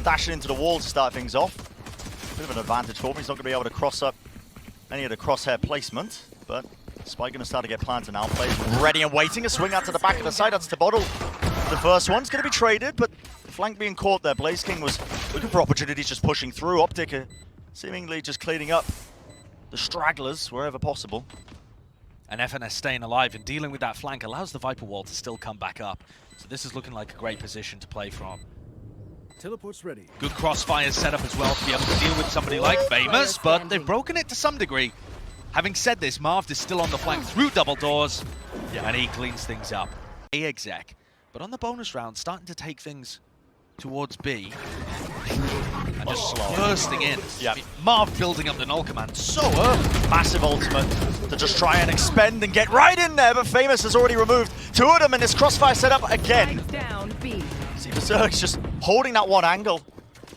dashing into the wall to start things off. Bit of an advantage for him. He's not going to be able to cross up any of the crosshair placement, but Spike going to start to get planted now. Players ready and waiting. A swing out to the back of the side. That's the bottle. The first one's going to be traded, but the flank being caught there. Blaze King was looking for opportunities, just pushing through. OpTic seemingly just cleaning up the stragglers wherever possible. And FNS staying alive and dealing with that flank allows the Viper wall to still come back up. So this is looking like a great position to play from. Teleport's ready. Good crossfire setup as well to be able to deal with somebody like Famous, but they've broken it to some degree. Having said this, Marv is still on the flank through double doors, and he cleans things up. A exec, but on the bonus round, starting to take things towards B. And just bursting in. Yeah. Marv building up the null command so early. Massive ultimate to just try and expend and get right in there, but Famous has already removed two of them in this crossfire setup again. Down B. See Berserk's just holding that one angle.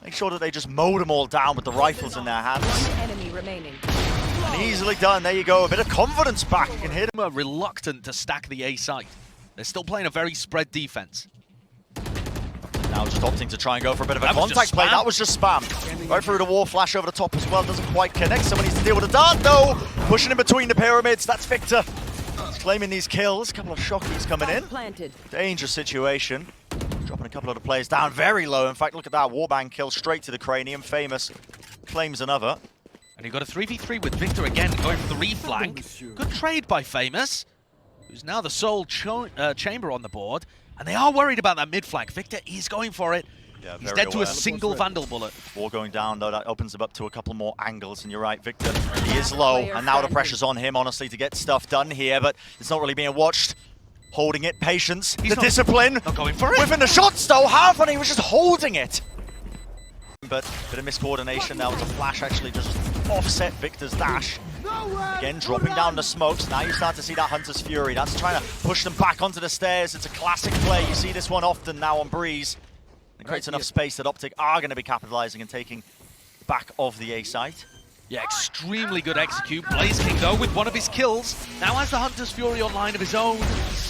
Make sure that they just mow them all down with the rifles in their hands. Enemy remaining. And easily done, there you go, a bit of confidence back. You can hit Are reluctant to stack the A site. They're still playing a very spread defense. Now just opting to try and go for a bit of a That was contact just play. spam. That was just spam. Right through the wall, flash over the top as well. Doesn't quite connect. Someone needs to deal with a dart though. Pushing in between the pyramids. That's Victor. He's claiming these kills. A couple of shockies coming in. Planted. Dangerous situation. Dropping a couple of the players down very low. In fact, look at that. Warbang kill straight to the cranium. Famous claims another. And he got a 3v3 with Victor again, going for the reflank. Good trade by Famous, who's now the sole chamber on the board. And they are worried about that mid flank. Victor is going for it. Yeah, He's very dead to a single Vandal bullet. Wall going down though, that opens him up to a couple more angles, and you're right, Victor, he is low, and now the pressure's on him, honestly, to get stuff done here, but it's not really being watched. Holding it, patience, He's the discipline. Not going for it. Whiffing the shots though, half, and he was just holding it. But a bit of miscoordination now, it's a flash actually just offset Victor's dash. Again, dropping down the smokes. Now you start to see that Hunter's Fury. That's trying to push them back onto the stairs. It's a classic play. You see this one often now on Breeze. It creates enough space that OpTic are going to be capitalizing and taking back of the A site. Yeah, extremely good execute. Blaze King, though, with one of his kills. Now has the Hunter's Fury online of his own.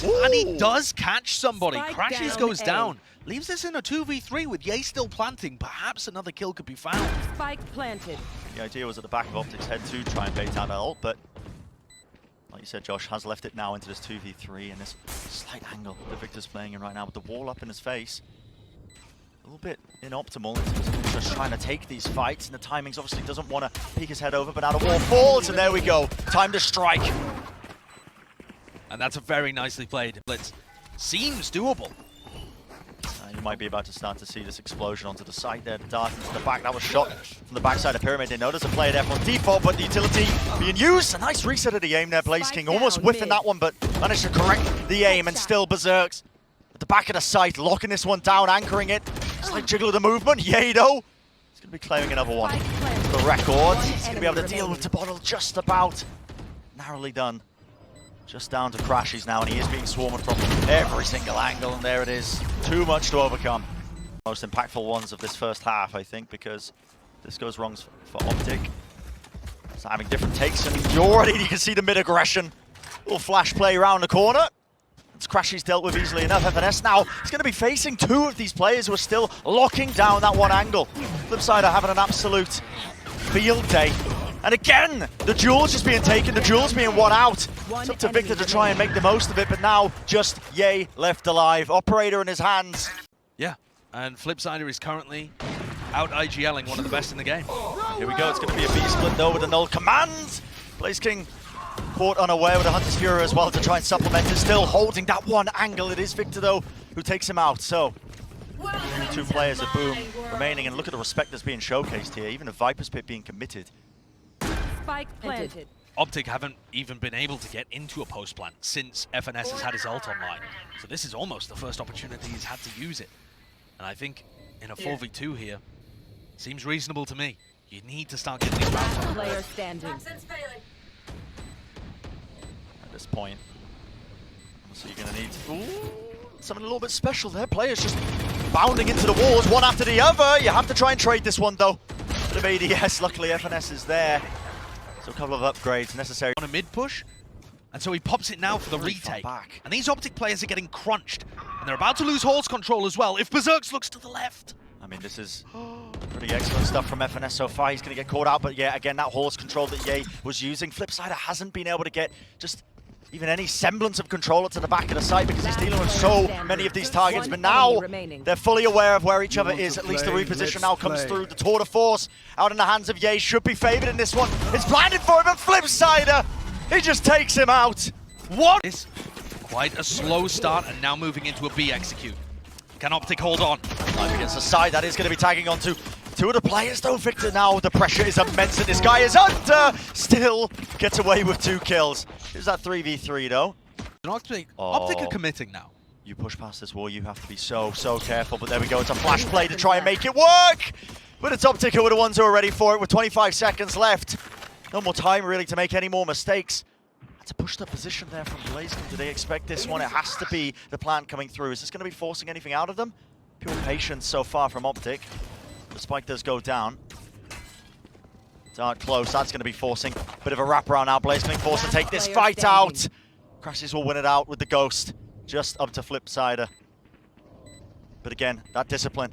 Ooh. And he does catch somebody. Spike Crashes down goes A. down. Leaves this in a 2v3 with Ye still planting. Perhaps another kill could be found. Spike planted. The idea was at the back of OpTic's head to try and bait out that ult, but like you said, Josh has left it now into this 2v3 and this slight angle that Victor's playing in right now with the wall up in his face. A little bit inoptimal in terms of just trying to take these fights, and the timings obviously doesn't want to peek his head over, but now the wall falls, and there we go. Time to strike. And that's a very nicely played blitz. Seems doable. You might be about to start to see this explosion onto the side there. The dart into the back. That was shot from the backside of Pyramid. They notice a player there from default, but the utility being used. A nice reset of the aim there. Blaze King almost whiffing that one, but managed to correct the aim, and still Berserks at the back of the site, locking this one down, anchoring it. Slight jiggle of the movement. Yay, though. He's going to be claiming another one. For the record, he's going to be able to deal with the bottle just about. Narrowly done. Just down to crashes now, and he is being swarmed from every single angle, and there it is. Too much to overcome. Most impactful ones of this first half, I think, because this goes wrong for OpTic. So having different takes, and you can see the mid-aggression. Little flash play around the corner. It's Crashy's dealt with easily enough. FNS now is going to be facing two of these players who are still locking down that one angle. Flip side are having an absolute field day. And again, the duel's just being taken, the duel's being won out. It's up to Victor to try and make the most of it, but now just Ye left alive. Operator in his hands. Yeah, and Flipsider is currently out IGLing one of the best in the game. Here we go, it's going to be a B-split though with a null command. Blaze King caught unaware with a Hunter's Fury as well to try and supplement it. Still holding that one angle. It is Victor though who takes him out. So, two players at Boom remaining, and look at the respect that's being showcased here. Even a Viper's Pit being committed. Spike planted. OpTic haven't even been able to get into a post plant since FNS has had his ult online. So this is almost the first opportunity he's had to use it. And I think in a 4v2 here, seems reasonable to me. You need to start getting these rounds on. Player standing. At this point, so you're going to need something a little bit special there. Players just bounding into the walls one after the other. You have to try and trade this one though. Bit of ADS, luckily FNS is there. So a couple of upgrades necessary. On a mid push, and so he pops it now for the retake. And these OpTic players are getting crunched, and they're about to lose Hall's control as well if Berserks looks to the left. I mean, this is pretty excellent stuff from FNS so far. He's going to get caught out, but yeah, again, that horse control that Ye was using. Flipsider hasn't been able to get just even any semblance of control to the back of the site because he's dealing with so many of these targets. But now they're fully aware of where each other is. At least the reposition now comes through. The tour de force out in the hands of Ye should be favored in this one. It's blinded for him, and Flipsider, he just takes him out. What? It's quite a slow start, and now moving into a B execute. Can OpTic hold on? Live against the side that is going to be tagging onto two of the players though. Victor now, the pressure is immense and this guy is under. Still gets away with 2 kills. Is that 3v3 though? OpTic are committing now. You push past this wall, you have to be so careful. But there we go, it's a flash play to try and make it work. But it's OpTic who are the ones who are ready for it with 25 seconds left. No more time really to make any more mistakes. To push the position there from BlazeKing. Do they expect this one? It has to be the plan coming through. Is this going to be forcing anything out of them? Pure patience so far from OpTic. The spike does go down. Dart close. That's going to be forcing a bit of a wraparound now. BlazeKing forced to take this fight out. Crashes will win it out with the Ghost. Just up to Flipsider. But again, that discipline.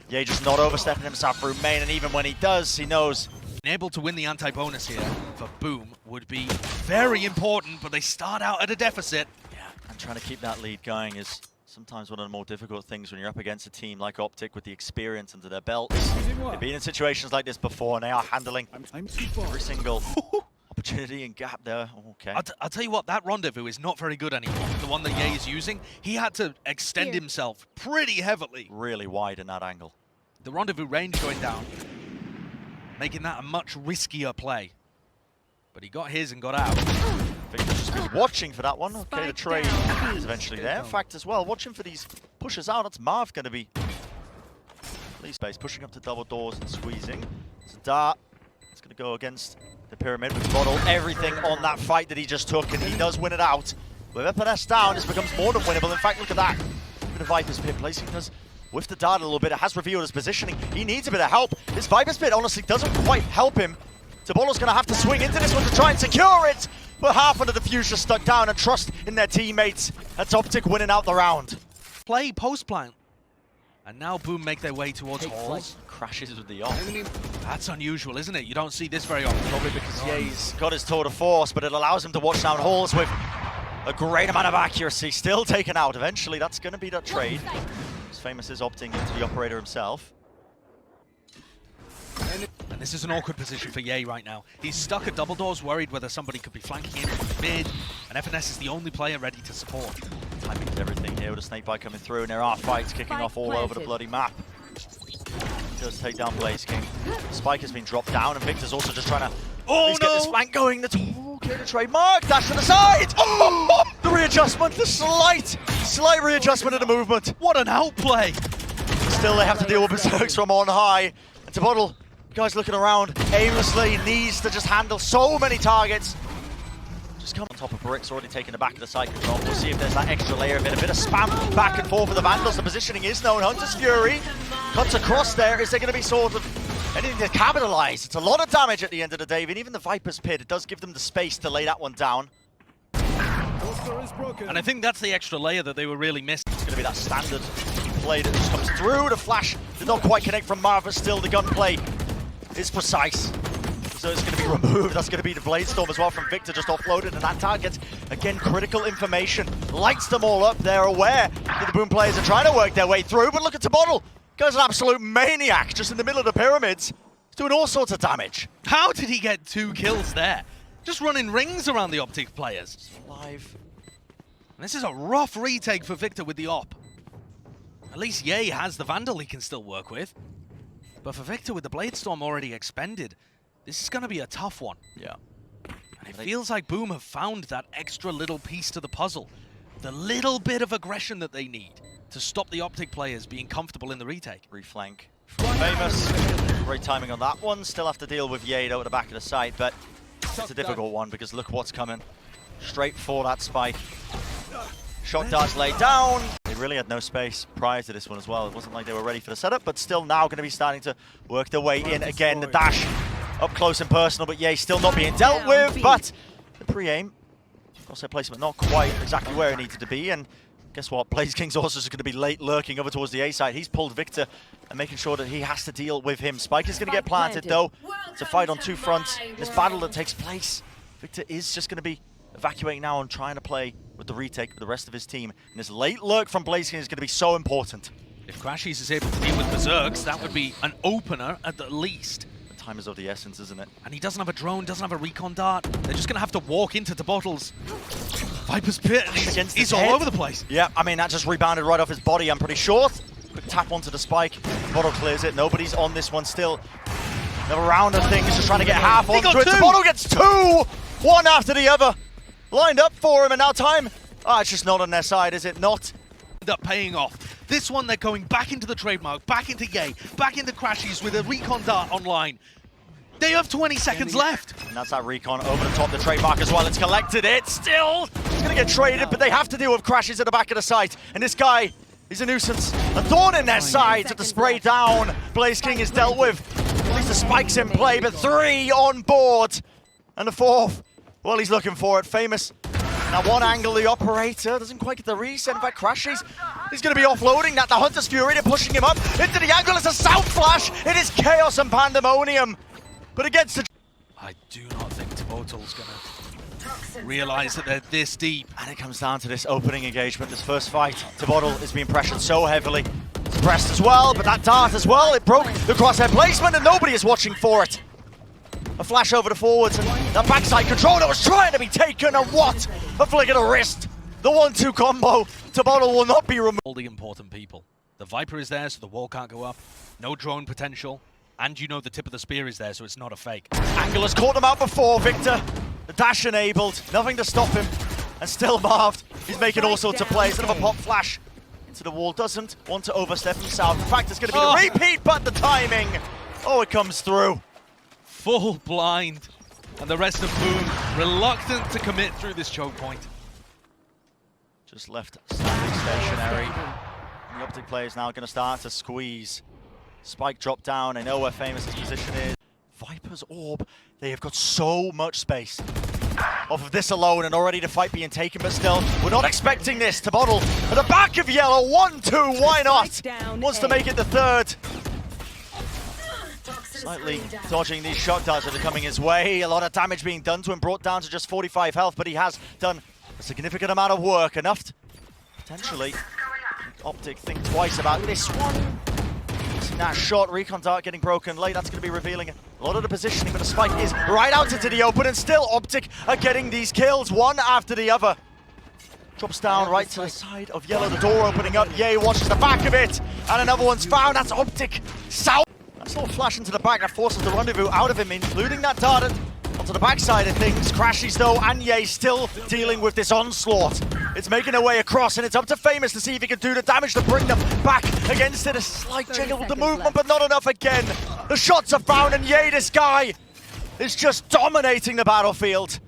Ye just not overstepping himself through main, and even when he does, he knows. Being able to win the anti-bonus here for Boom would be very important, but they start out at a deficit. Yeah, and trying to keep that lead going is sometimes one of the more difficult things when you're up against a team like OpTic with the experience under their belts. They've been in situations like this before, and they are handling every single opportunity and gap there. Okay. I'll tell you what, that rendezvous is not very good anymore. The one that Ye is using, he had to extend himself pretty heavily. Really wide in that angle. The rendezvous range going down, making that a much riskier play. But he got his and got out. Victor just been watching for that one. Okay, the trade is eventually there. In fact, as well, watching for these pushes out. That's Marv going to be lead space, pushing up to double doors and squeezing. It's a dart. It's going to go against the pyramid with Bottle. Everything on that fight that he just took, and he does win it out. With FNS down, this becomes more than winnable. In fact, look at that. Bit of Viper's Pit placing does with the dart a little bit. It has revealed his positioning. He needs a bit of help. This Viper's Pit honestly doesn't quite help him. Tabolo's going to have to swing into this one to try and secure it. But half of the diffuser stuck down, and trust in their teammates. That's OpTic winning out the round. Play post-plant. And now Boom make their way towards halls. Crashes with the op. That's unusual, isn't it? You don't see this very often. Probably because Ye's got his tour de force, but it allows him to watch down halls with a great amount of accuracy. Still taken out. Eventually, that's going to be that trade. As Famous is opting into the operator himself. And this is an awkward position for Ye right now. He's stuck at double doors, worried whether somebody could be flanking him from mid, and FNS is the only player ready to support. Timing is everything here with a snake bite coming through, and there are fights kicking off all over the bloody map. Does take down BlazeKing. Spike has been dropped down, and Victor's also just trying to get this flank going. That's okay to trademark. Dash to the side. Oh, the readjustment, the slight readjustment of the movement. What an outplay! Still, they have to deal with berserks from on high. And to Bottle, guys looking around aimlessly, needs to just handle so many targets. Just come on top of Brick's already taking the back of the site control. We'll see if there's that extra layer of it. A bit of spam back and forth for the Vandals. The positioning is known. Hunter's Fury cuts across there. Is there going to be sort of anything to capitalize? It's a lot of damage at the end of the day. And even the Viper's Pit, it does give them the space to lay that one down. And I think that's the extra layer that they were really missing. It's going to be that standard play that just comes through. The flash did not quite connect from Marv, but still the gunplay is precise. So it's going to be removed. That's going to be the Blade Storm as well from Victor, just offloaded, and that target, again, critical information. Lights them all up. They're aware that the Boom players are trying to work their way through, but look at Tabottle. Guy's an absolute maniac just in the middle of the pyramids. He's doing all sorts of damage. How did he get 2 kills there? Just running rings around the OpTic players. Live. And this is a rough retake for Victor with the op. At least Ye has the Vandal he can still work with. But for Victor with the Blade Storm already expended, this is going to be a tough one. Yeah. And it feels like Boom have found that extra little piece to the puzzle. The little bit of aggression that they need to stop the OpTic players being comfortable in the retake. Reflank from Famous. Great timing on that one. Still have to deal with Ye at the back of the site, but it's a difficult one because look what's coming. Straight for that spike. Shock darts laid down. They really had no space prior to this one as well. It wasn't like they were ready for the setup, but still now going to be starting to work their way in again. The dash up close and personal, but Ye still not being dealt with. But the pre-aim, crosshair placement not quite exactly where it needed to be, and Guess what? Blaze King's also going to be late lurking over towards the A side. He's pulled Victor and making sure that he has to deal with him. Spike is going to get planted though. It's a fight on two fronts. This battle that takes place. Victor is just going to be evacuating now and trying to play with the retake with the rest of his team. And this late lurk from Blaze King is going to be so important. If Crashies is able to deal with Berserks, that would be an opener at the least. The time is of the essence, isn't it? And he doesn't have a drone, doesn't have a recon dart. They're just going to have to walk into the bottles. Viper's Pit, and he's all over the place. Yeah, I mean, that just rebounded right off his body, I'm pretty sure. Quick tap onto the spike. Bottle clears it. Nobody's on this one still. Another round of things, just trying to get half onto it. The Bottle gets two! One after the other. Lined up for him, and now time. Ah, it's just not on their side, is it not? End up paying off. This one, they're going back into the trademark, back into Ye, back into Crashies with a recon dart online. They have 20 seconds left. And that's that recon over the top, the trademark as well. It's collected it. Still, it's going to get traded, but they have to deal with Crashies at the back of the site. And this guy is a nuisance. A thorn in their side to the spray down. Blaze King is dealt with. At least the spike's in play, but 3 on board. And the 4th, well, he's looking for it. Famous. Now one angle, the operator doesn't quite get the reset. In fact, Crashies, he's going to be offloading that. The Hunter's Fury, they're pushing him up into the angle. It's a South Flash. It is chaos and pandemonium. But against the... I do not think Total's going to realize that they're this deep. And it comes down to this opening engagement, this first fight. Tobottle is being pressured so heavily. Suppressed as well, but that dart as well, it broke the crosshair placement and nobody is watching for it. A flash over the forwards and that backside control that was trying to be taken, and what a flick of the wrist. The 1-2 combo. Tobottle will not be removed. All the important people. The Viper is there, so the wall can't go up. No drone potential. And you know the tip of the spear is there, so it's not a fake. Angle has caught him out before, Victor. The dash enabled, nothing to stop him. And still Marved, he's making all sorts of plays. Another pop flash into the wall, doesn't want to overstep himself. In fact, it's going to be the repeat, but the timing. Oh, it comes through. Full blind. And the rest of Boom reluctant to commit through this choke point. Just left standing stationary. The OpTic player is now going to start to squeeze. Spike drop down, they know where Famous's position is. Viper's Orb, they have got so much space off of this alone, and already the fight being taken, but still, we're not expecting this. Tobottle at the back of Yellow, 1-2, why not? Wants to make it the 3rd. Slightly dodging these shot darts that are coming his way. A lot of damage being done to him, brought down to just 45 health, but he has done a significant amount of work, enough to potentially OpTic think twice about this one. That shot, recon dart getting broken late, that's going to be revealing a lot of the positioning, but the spike is right out into the open, and still OpTic are getting these kills, one after the other. Drops down right to the side of Yellow, the door opening up, Ye watches the back of it, and another one's found, that's OpTic. South. That's a little flash into the back that forces the rendezvous out of him, including that dart onto the backside of things. Crashies though, and Ye still dealing with this onslaught. It's making their way across, and it's up to Famous to see if he can do the damage to bring them back against it. A slight jiggle with the movement, but not enough again. The shots are found, and Ye, this guy, is just dominating the battlefield.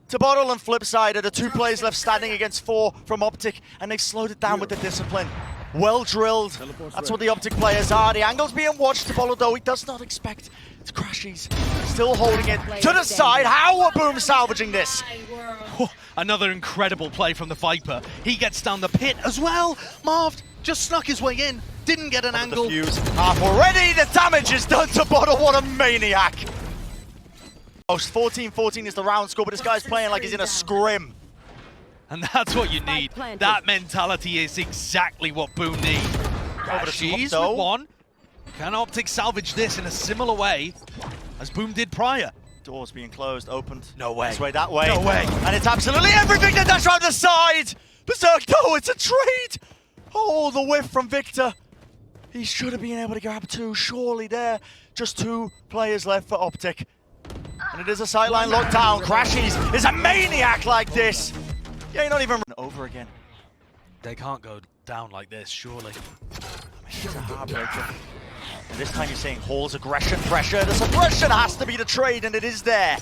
Tobottle and Flipside are the 2 players left standing against 4 from OpTic, and they've slowed it down with the discipline. Well drilled. That's what the OpTic players are. The angle's being watched. Tobottle, though, he does not expect it's Crashies. Still holding it to the side. How are Boom salvaging this? Another incredible play from the Viper. He gets down the pit as well. Marved just snuck his way in. Didn't get an angle. The fuse half already. The damage is done to Bottle. What a maniac. 14-14 is the round score, but this guy's playing like he's in a scrim. And that's what you need. That mentality is exactly what Boom need. Crashies with 1. Can OpTic salvage this in a similar way as Boom did prior? Doors being closed, opened. No way. This way, that way. No way. And it's absolutely everything to dash around the side. Berserk, no, it's a trade. Oh, the whiff from Victor. He should have been able to grab 2, surely there. Just 2 players left for OpTic. And it is a sideline lockdown. Crashies is a maniac like this. Yeah, you're not even over again. They can't go down like this, surely. It's a heartbreaker. And this time you're seeing Hall's aggression, pressure. The suppression has to be the trade, and it is there.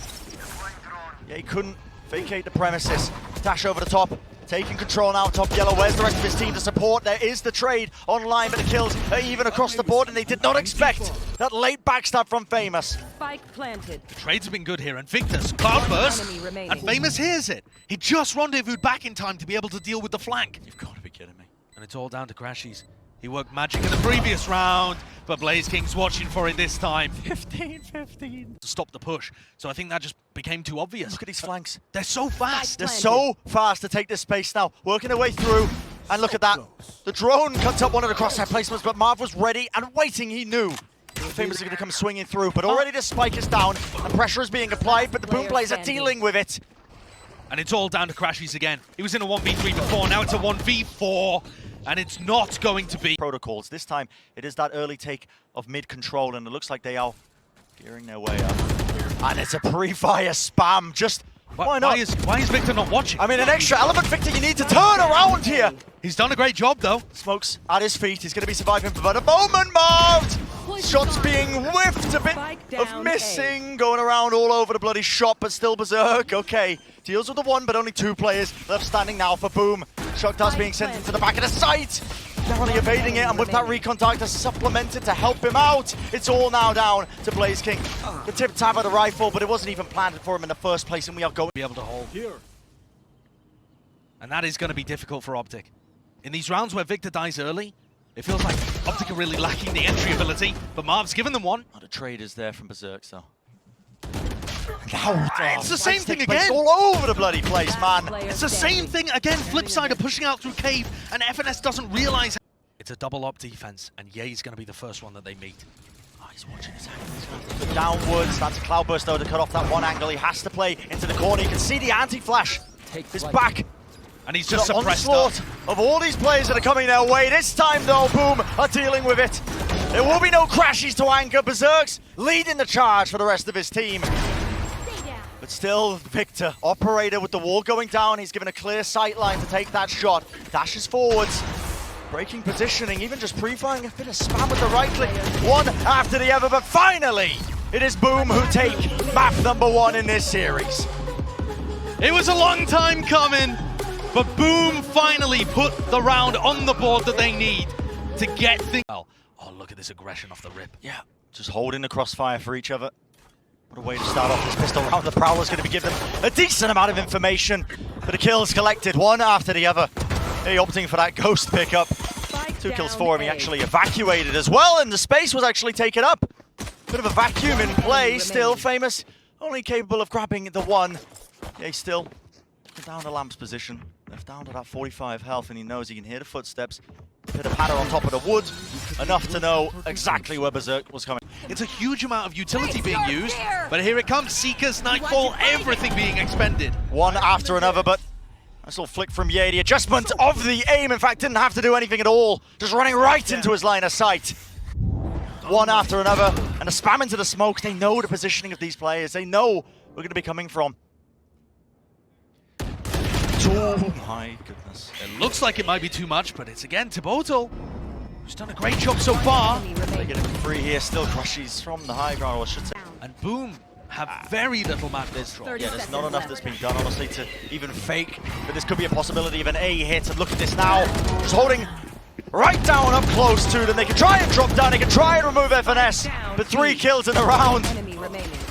Yeah, he couldn't vacate the premises. Dash over the top, taking control now, top Yellow. Where's the rest of his team to support? There is the trade online, but the kills are even across the board, and they did not expect that late backstab from Famous. Spike planted. The trades have been good here, and Victor's cloudburst, and Famous hears it. He just rendezvoused back in time to be able to deal with the flank. You've got to be kidding. And it's all down to Crashies. He worked magic in the previous round, but Blaze King's watching for it this time. 15-15. To stop the push. So I think that just became too obvious. Look at these flanks. They're so fast. They're so fast to take this space now. Working their way through. And look at that. The drone cuts up one of the crosshair placements, but Marv was ready and waiting. He knew Famous is going to come swinging through. But already the spike is down. And pressure is being applied, but the Boom players are dealing with it. And it's all down to Crashies again. He was in a 1v3 before, now it's a 1v4. And it's not going to be Protocols. This time, it is that early take of mid-control, and it looks like they are gearing their way up. And it's a pre-fire spam. Just, why not? Why is Victor not watching? I mean, an extra element, Victor, you need to turn around here. He's done a great job, though. Smokes at his feet. He's going to be surviving for about a moment, Marv! Shots being whiffed, a bit of missing, going around all over the bloody shop, but still Berserk. Okay, deals with the one, but only 2 players left standing now for Boom. Shock Dust being sent into the back of the site. Narrowly evading it, and with that recon target supplemented to help him out, it's all now down to Blaze King. The tip-tap of the rifle, but it wasn't even planted for him in the first place, and we are going to be able to hold. Here. And that is going to be difficult for OpTic. In these rounds where Victor dies early, it feels like OpTic are really lacking the entry ability, but Marv's given them one. the trade is there from Berserk, so. It's the same thing again. All over the bloody place, man. It's the same thing again. Flipside are pushing out through cave, and FNS doesn't realize. It's a double op defense, and Ye's going to be the first one that they meet. Oh, he's watching his angle. He's going to look downwards. That's a Cloudburst, though, to cut off that one angle. He has to play into the corner. You can see the anti-flash. His back. And he's just suppressed onslaught of all these players that are coming their way. This time, though, Boom are dealing with it. There will be no Crashies to anchor. Berserk's leading the charge for the rest of his team. But still, Victor, operator with the wall going down. He's given a clear sight line to take that shot. Dashes forwards. Breaking positioning, even just pre-firing a bit of spam with the right click. One after the other, but finally, it is Boom who take map #1 in this series. It was a long time coming, but Boom finally put the round on the board that they need to get things. Oh, look at this aggression off the rip. Yeah, just holding the crossfire for each other. What a way to start off this pistol round. The Prowler's going to be given a decent amount of information, but the kills collected one after the other. Hey, opting for that ghost pickup. 2 kills for him. He actually evacuated as well, and the space was actually taken up. Bit of a vacuum in play. Still Famous, only capable of grabbing the one. Yeah, still down to Lamp's position. Left down to that 45 health, and he knows he can hear the footsteps. Bit of patter on top of the wood. Enough to know exactly where Berserk was coming. It's a huge amount of utility being used, but here it comes. Seekers, Nightfall, everything being expended. One after another, but nice little flick from Ye. The adjustment of the aim, in fact, didn't have to do anything at all. Just running right into his line of sight. One after another, and a spam into the smoke. They know the positioning of these players. They know we're going to be coming from. Oh my goodness. It looks like it might be too much, but it's again Tiboto, who's done a great job so far. They get it free here. Still Crashies from the high ground, or I should say. And Boom have very little map control. Yeah, there's not enough that's been done, honestly, to even fake. But this could be a possibility of an A hit. And look at this now. Just holding right down up close to them. They can try and drop down. They can try and remove FNS. But 3 kills in a round.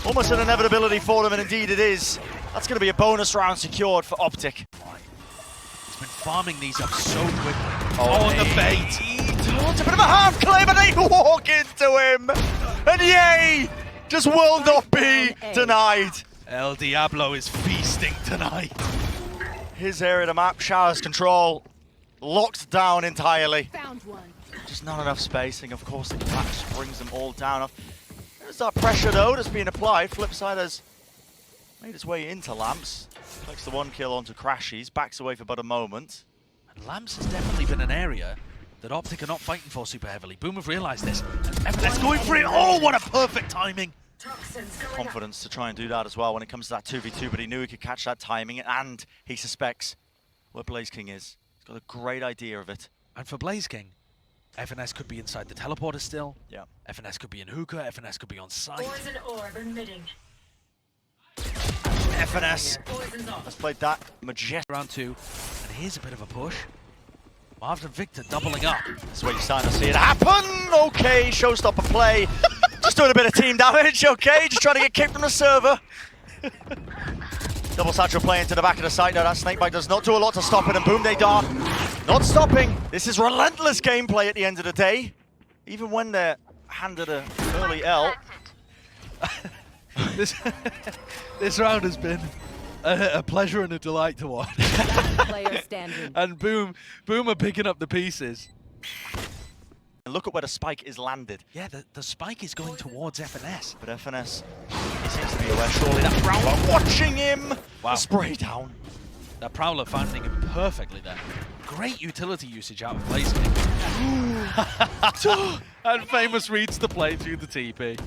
Almost an inevitability for them, and indeed it is. That's going to be a bonus round secured for OpTic. He's been farming these up so quickly. Oh, the bait. It's a bit of a half claim, and they walk into him. And Ye just will not be denied. El Diablo is feasting tonight. His area of the map, showers control, locked down entirely. Found one. Just not enough spacing. Of course, the clash brings them all down. There's that pressure, though, that's being applied. Flipside has made its way into Lamps. Collects the 1 kill onto Crashies, backs away for about a moment. And Lamps has definitely been an area that OpTic are not fighting for super heavily. Boom have realized this. And FNS going for it. Oh, what a perfect timing. Confidence to try and do that as well when it comes to that 2v2, but he knew he could catch that timing, and he suspects where Blaze King is. He's got a great idea of it. And for Blaze King, FNS could be inside the teleporter still. Yeah. FNS could be in hookah. FNS could be on site. FNS has played that majestic. Round 2. And here's a bit of a push. Marv and Victor doubling up. That's where you're starting to see it happen. Okay, showstopper play. Just doing a bit of team damage, okay? Just trying to get kicked from the server. Double satchel play into the back of the site. No, that snakebite does not do a lot to stop it, and Boom, they dart. Not stopping. This is relentless gameplay at the end of the day. Even when they're handed an early L. This round has been a pleasure and a delight to watch. Player standing. And Boom are picking up the pieces. Look at where the spike is landed. Yeah, the spike is going towards FNS. But FNS, he seems to be aware. Surely that Prowler watching him. Wow. Spray down. That Prowler finding him perfectly there. Great utility usage out of BlazeKing. And Famous reads the play through the TP.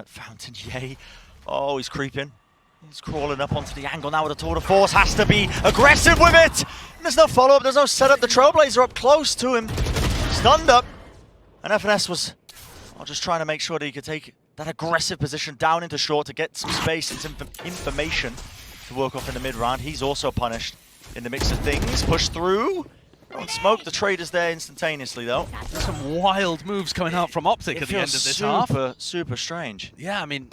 Fountain, yay. Oh, he's creeping. He's crawling up onto the angle now with a tour de force. Has to be aggressive with it. And there's no follow-up, there's no setup. The Trailblazer up close to him. Stunned up. And FNS was just trying to make sure that he could take that aggressive position down into short to get some space and some information to work off in the mid-round. He's also punished in the mix of things. Push through. Don't smoke the traders there instantaneously, though. There's some wild moves coming out from OpTic at the end of this half. Super strange. Yeah, I mean,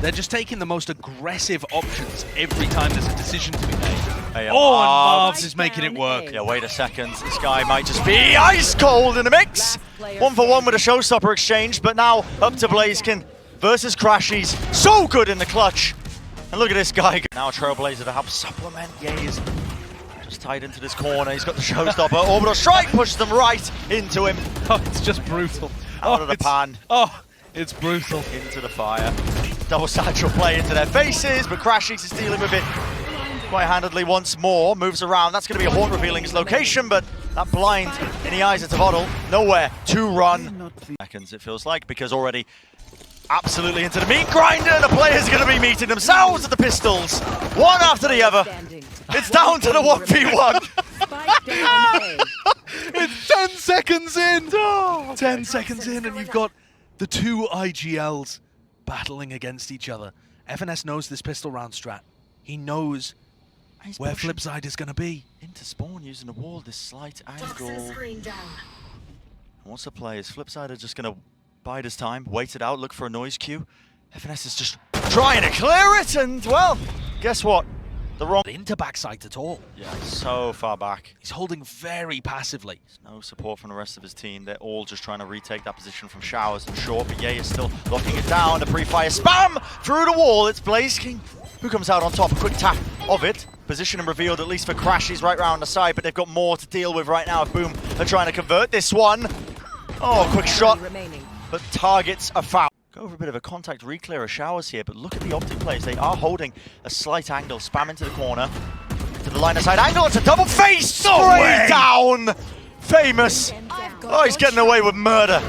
they're just taking the most aggressive options every time there's a decision to be made. Hey, And Marvs is making it work. Yeah, wait a second. This guy might just be ice cold in the mix. 1-for-1 with a showstopper exchange, but now up to BlazeKing versus Crashies. So good in the clutch. And look at this guy. Now Trailblazer to help supplement. Yeah, he's just tied into this corner. He's got the showstopper. Orbital strike pushes them right into him. Oh, it's just brutal. Out of the pan. Oh, it's brutal. Into the fire. Double satchel play into their faces, but Crashies is dealing with it quite handedly once more. Moves around. That's going to be a horn revealing his location, but that blind in the eyes of Tavotl. Nowhere to run. Seconds, it feels like, because already absolutely into the meat grinder, and the players are going to be meeting themselves at the pistols. One after the other. It's down to the 1v1. Spike down A. It's 10 seconds in. 10 seconds in, and you've got the two IGLs battling against each other. FNS knows this pistol round strat. He knows where Flipside is going to be. Into spawn using the wall, this slight angle. What's the play? Is Flipside just going to bide his time, wait it out, look for a noise cue? FNS is just trying to clear it, and well, guess what? The wrong Into backside at all. Yeah, so far back. He's holding very passively. No support from the rest of his team. They're all just trying to retake that position from Showers and Short, but Ye is still locking it down. The pre-fire spam through the wall. It's BlazeKing who comes out on top. A quick tap of it. Position and revealed at least for Crashies right round the side, but they've got more to deal with right now. Boom are trying to convert this one. Oh, quick shot, but targets are foul. Go for a bit of a contact re-clear of Showers here, but look at the OpTic plays. They are holding a slight angle. Spam into the corner. To the line of sight angle. It's a double face. Spray down. Famous. Oh, he's getting away with murder.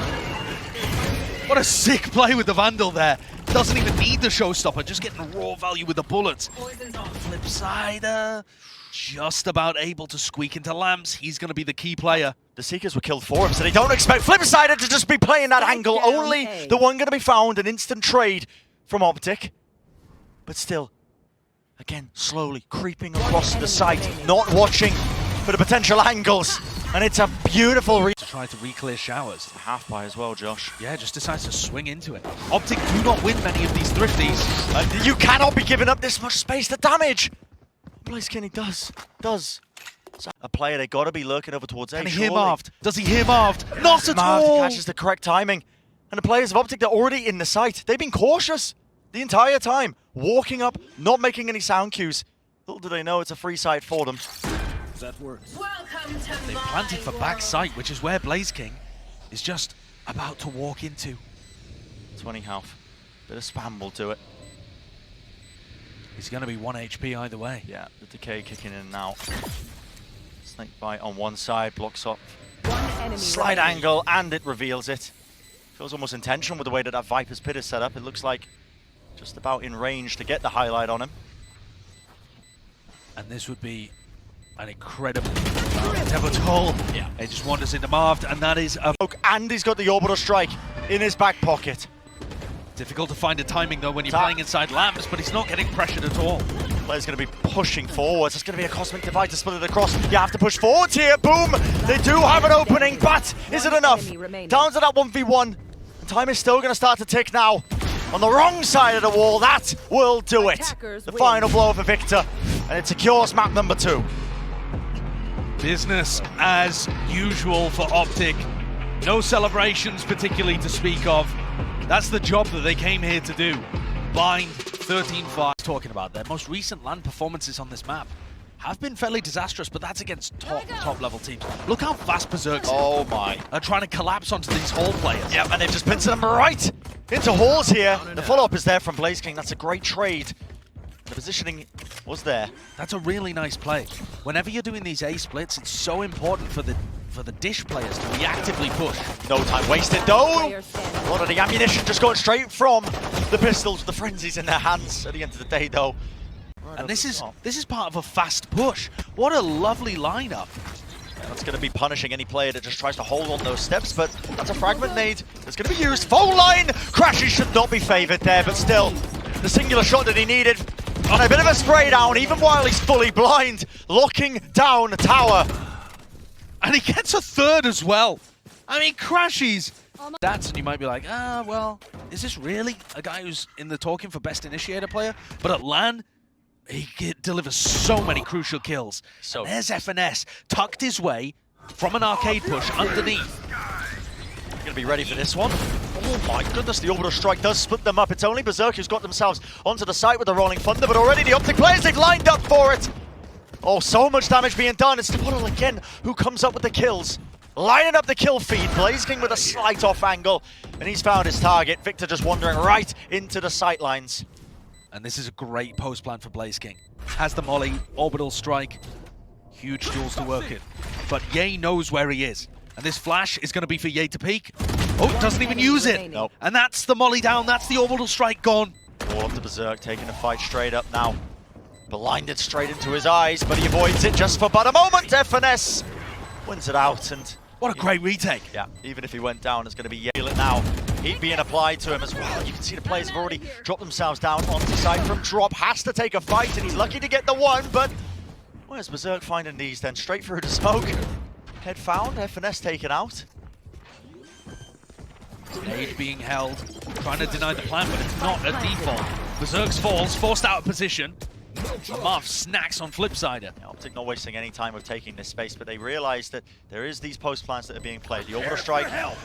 What a sick play with the Vandal there. Doesn't even need the showstopper, just getting raw value with the bullets. Flipside, just about able to squeak into lamps. He's going to be the key player. The Seekers were killed for him, so they don't expect Flipside to just be playing that angle. Only the one going to be found, an instant trade from OpTic. But still, again, slowly creeping across the site, not watching for the potential angles. And it's a beautiful to try to re-clear Showers. half by as well, Josh. Yeah, just decides to swing into it. OpTic do not win many of these thrifties. You cannot be giving up this much space to damage. BlazeKing does. So a player, they got to be lurking over towards A. Can he hear Marved? Does he hear Marved? Not at Marved all! catches the correct timing. And the players of OpTic, they're already in the site. They've been cautious the entire time. Walking up, not making any sound cues. Little do they know it's a free site for them. That works. They planted for backside, which is where BlazeKing is just about to walk into. 20 health. Bit of spam will do it. He's going to be 1 HP either way. Yeah, the decay kicking in now. Snake bite on one side, blocks up. Slide angle, and it reveals it. Feels almost intentional with the way that Viper's Pit is set up. It looks like just about in range to get the highlight on him. And this would be an incredible Tavotl. Yeah. It just wanders into Marved, and that is a... And he's got the orbital strike in his back pocket. Difficult to find a timing though when you're playing inside lamps, but he's not getting pressured at all. Player's going to be pushing forwards. It's going to be a Cosmic Divide to split it across. You have to push forwards here. Boom! They do have an opening, but is it enough? Down to that 1v1. And time is still going to start to tick now. On the wrong side of the wall, that will do it. The final blow for Victor, and it secures map number 2. Business as usual for OpTic. No celebrations particularly to speak of. That's the job that they came here to do. Bind 13-5. Talking about their most recent LAN performances on this map have been fairly disastrous, but that's against top level teams. Look how fast Berserk's are trying to collapse onto these Hall players. Yep, and they've just pincered them right into Halls here. The follow-up is there from Blaze King. That's a great trade. The positioning was there. That's a really nice play. Whenever you're doing these A splits, it's so important for the dish players to reactively push. No time wasted though. A lot of the ammunition just going straight from the pistols. The frenzies in their hands at the end of the day though. And this is part of a fast push. What a lovely lineup. Yeah, that's going to be punishing any player that just tries to hold on those steps, but that's a fragment nade that's going to be used. Phone line! Crashes should not be favoured there, but still, the singular shot that he needed. And a bit of a spray down, even while he's fully blind, locking down the tower. And he gets a third as well. I mean, Crashies. That's, and you might be like, well, is this really a guy who's in the talking for best initiator player? But at LAN, he delivers so many crucial kills. So there's FNS tucked his way from an arcade push underneath. Gonna be ready for this one. Oh my goodness, the orbital strike does split them up. It's only Berserk who's got themselves onto the site with the rolling thunder, but already the OpTic players, they've lined up for it. Oh, so much damage being done. It's Portal again who comes up with the kills. Lining up the kill feed. Blaze King with a slight off angle, and he's found his target. Victor just wandering right into the sight lines. And this is a great post plan for Blaze King. Has the molly, orbital strike, huge tools to work in. But Ye knows where he is. And this flash is going to be for Ye to peek. Oh, doesn't even use it. Nope. And that's the molly down, that's the orbital strike gone. All up to Berserk, taking the fight straight up now. Blinded straight into his eyes, but he avoids it just for but a moment. FNS wins it out, and what a great retake. Yeah, even if he went down, it's going to be Ye now. Heat being applied to him as well. You can see the players have already dropped themselves down onto site from drop. Has to take a fight, and he's lucky to get the one, but where's Berserk finding these then? Straight through the smoke. Head found, FNS taken out. Nade being held, trying to deny the plan, but it's not a default. Berserk's falls, forced out of position. And Marv snacks on Flipsider. Yeah, OpTic not wasting any time of taking this space, but they realize that there is these post plans that are being played. The orbital strike held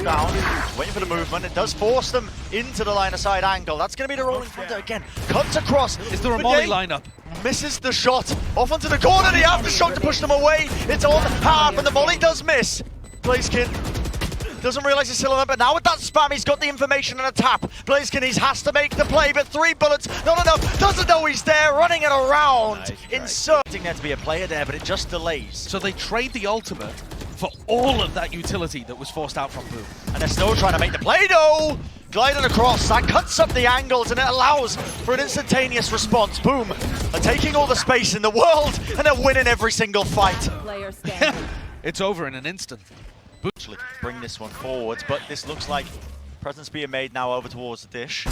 down, waiting for the movement. It does force them into the line of sight angle. That's going to be the rolling thunder again. Cuts across. Is there a molly lineup? Misses the shot. Off onto the corner. The aftershock to push them away. It's on half, and the molly does miss. Blazekin doesn't realize he's still on it, but now with that spam, he's got the information and a tap. Blazekin, he has to make the play, but 3 bullets, not enough. Doesn't know he's there, running it around. Inserting there to be a player there, but it just delays. So they trade the ultimate for all of that utility that was forced out from Boom. And they're still trying to make the play, though. Gliding across, that cuts up the angles, and it allows for an instantaneous response. Boom, are taking all the space in the world, and they're winning every single fight. Player standing. It's over in an instant. Actually bring this one forwards, but this looks like presence being made now over towards the dish.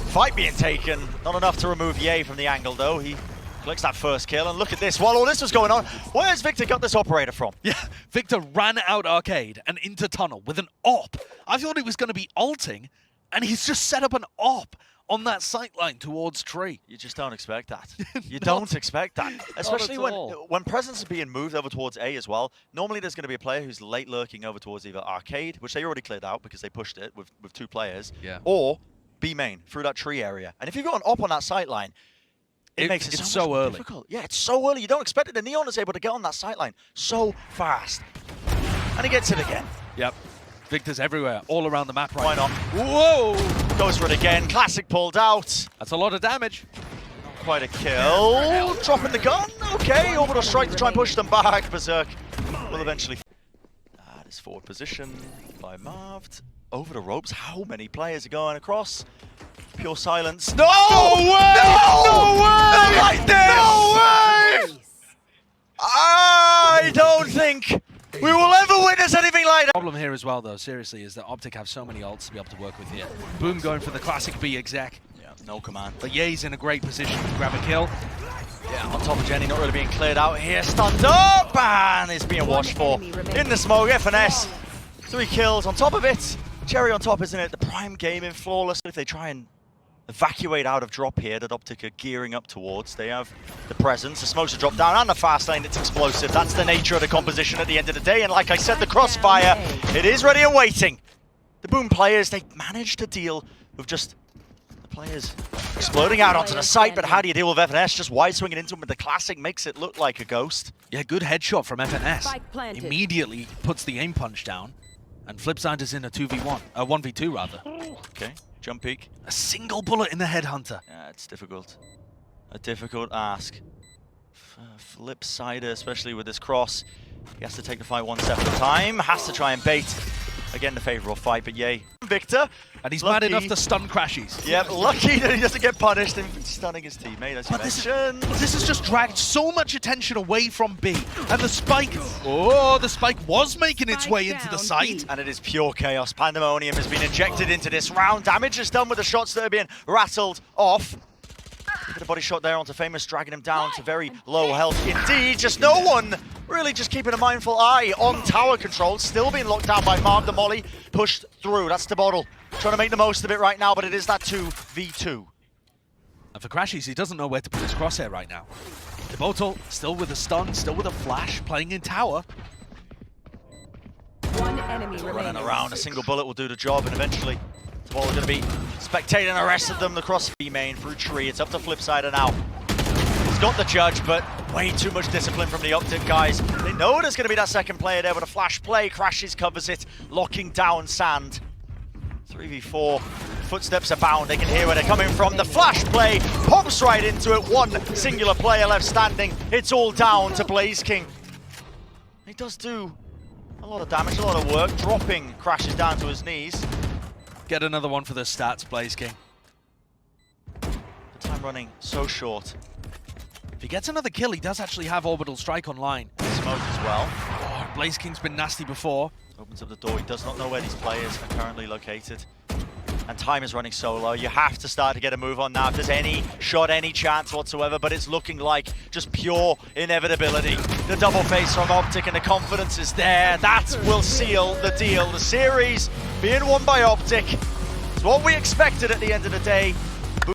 Fight being taken, not enough to remove Ye from the angle though. He collects that first kill, and look at this. While all this was going on, where's Victor got this operator from? Yeah, Victor ran out arcade and into tunnel with an op. I thought he was going to be ulting, and he's just set up an op on that sight line towards tree. You just don't expect that. You don't expect that. Especially when presence is being moved over towards A as well. Normally there's going to be a player who's late lurking over towards either arcade, which they already cleared out because they pushed it with 2 players, or B main through that tree area. And if you've got an op on that sight line, it makes it so early. Difficult. Yeah, it's so early. You don't expect it. The Neon is able to get on that sight line so fast. And he gets it again. Yep. Victor's everywhere, all around the map right Why not? Whoa! Goes for it again. Classic pulled out. That's a lot of damage. Quite a kill. Dropping the gun. Okay, orbital strike to try and push them back. Berserk will eventually. That is forward position by Marved. Over the ropes. How many players are going across? Pure silence. No! No way! No! No way! Not like this! No way! I don't think we will ever witness anything like that. The problem here as well, though, seriously, is that OpTic have so many ults to be able to work with here. Boom going for the classic B exec. Yeah, no command. But Ye's in a great position to grab a kill. Yeah, on top of Jenny, not really being cleared out here. Stunned up, and it's being watched for in the smoke. FNS, 3 kills on top of it. Cherry on top, isn't it? The prime game in flawless. If they try and evacuate out of drop here that OpTic are gearing up towards. They have the presence, the smokes are dropped down, and the fast lane, it's explosive. That's the nature of the composition at the end of the day, and like I said, the crossfire, it is ready and waiting. The Boom players, they managed to deal with just the players exploding out onto the site, but how do you deal with FNS? Just wide swinging into him with the classic makes it look like a ghost. Yeah, good headshot from FNS. Spike planted. Immediately puts the aim punch down, and Flipside is in a 2v1, 1v2 rather. Okay, jump peek. A single bullet in the headhunter. Yeah, it's difficult. A difficult ask. Flipside, especially with this cross, he has to take the fight one step at a time, has to try and bait. Again, the favorable fight, but yay. Victor. And he's lucky. mad enough to stun Crashies. Yep, lucky that he doesn't get punished and stunning his teammate, as you But mentioned. this has just dragged so much attention away from B. And the spike, oh, the spike was making its way into the Spike site. down, And it is pure chaos. Pandemonium has been injected into this round. Damage is done with the shots that are being rattled off. Bit of body shot there onto Famous, dragging him down to very low health indeed. Just no one really just keeping a mindful eye on tower control. Still being locked down by Mark. The molly pushed through. That's the bottle. Trying to make the most of it right now, but it is that 2v2. And for Crashies, he doesn't know where to put his crosshair right now. Devotal still with a stun, still with a flash, playing in tower. One enemy remaining. Running around, a single bullet will do the job, and eventually Ball are going to be spectating the rest of them. The cross main through tree. It's up to Flipsider now. He's got the judge, but way too much discipline from the OpTic guys. They know there's going to be that second player there, but a flash play. Crashes, covers it, locking down Sand. 3v4, footsteps abound. They can hear where they're coming from. The flash play pops right into it. One singular player left standing. It's all down to Blaze King. He does do a lot of damage, a lot of work, dropping Crashes down to his knees. Get another one for the stats, Blaze King. The time running so short. If he gets another kill, he does actually have Orbital Strike online. Smoke as well. Oh, Blaze King's been nasty before. Opens up the door. He does not know where these players are currently located. And time is running so low. You have to start to get a move on now if there's any shot, any chance whatsoever, but it's looking like just pure inevitability. The double face from OpTic and the confidence is there. That will seal the deal. The series being won by OpTic. It's what we expected at the end of the day.